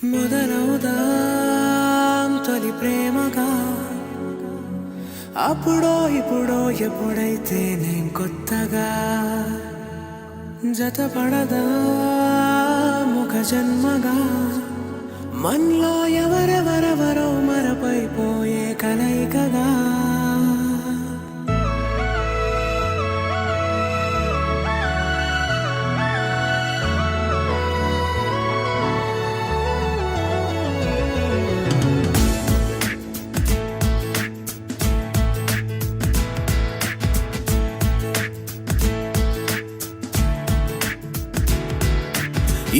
మొదలవుదాం తొలి ప్రేమగా అప్పుడో ఇప్పుడో ఎప్పుడైతే నేను కొత్తగా జతపడదా ముఖ జన్మగా మనలో ఎవరెవరెవరో మరపైపోయే కలయికగా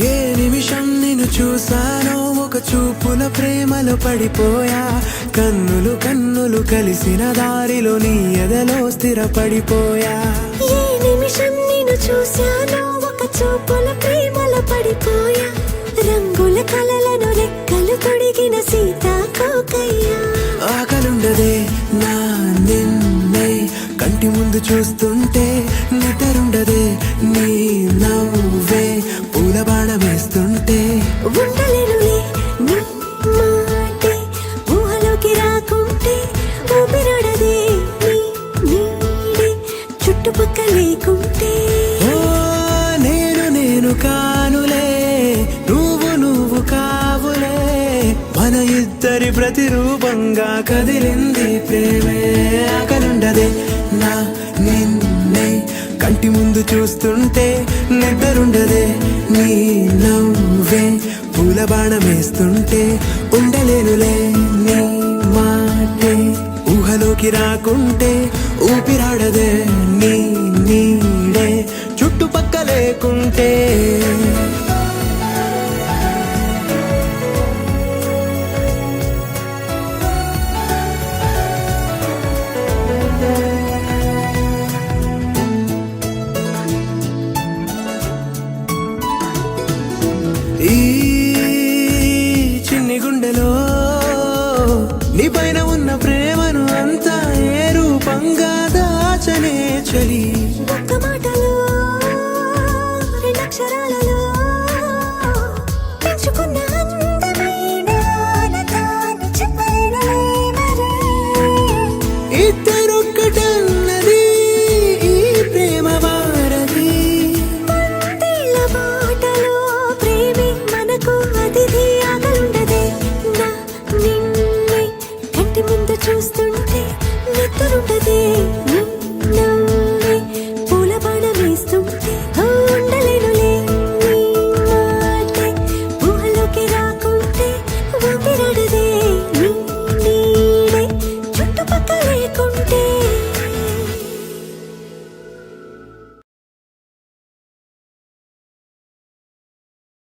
ఏ నిమిషం నిన్ను చూసానో ఒక చూపుల ప్రేమలో పడిపోయా కన్నులు కన్నులు కలిసిన దారిలో నీ ఎదలో స్థిరపడిపోయా ఏ నిమిషం నిన్ను చూసానో ఒక చూపుల ప్రేమలో పడిపోయా రంగుల కలలను రెక్కలు తొడిగిన సీతాకోకయ్యా ఆకలుండదే నా నిన్నే కంటి ముందు చూస్తుంటే నిద్రుండదే నీ నవ్వే పూల బాణం వేస్తుంటే ఉండలేనులే నీ మాటే ఊహలోకి రాకుంటే ఊపిరాడదే నీ నీడే చుట్టుపక్కల లేకుంటే ఓ నేను కానులే నువ్వు కావులే మన ఇద్దరి ప్రతిరూపంగా కదిలింది ప్రేమే ఆకలుండదే నా నిన్నే కంటి ముందు చూస్తుంటే నిద్రుండదే నీ నవ్వే పూల బాణం వేస్తుంటే ఉండలేనులే నీ మాటే ఊహలోకి రాకుంటే ఊపిరాడదే నీ నీడే చుట్టుపక్క లేకుంటే ఈ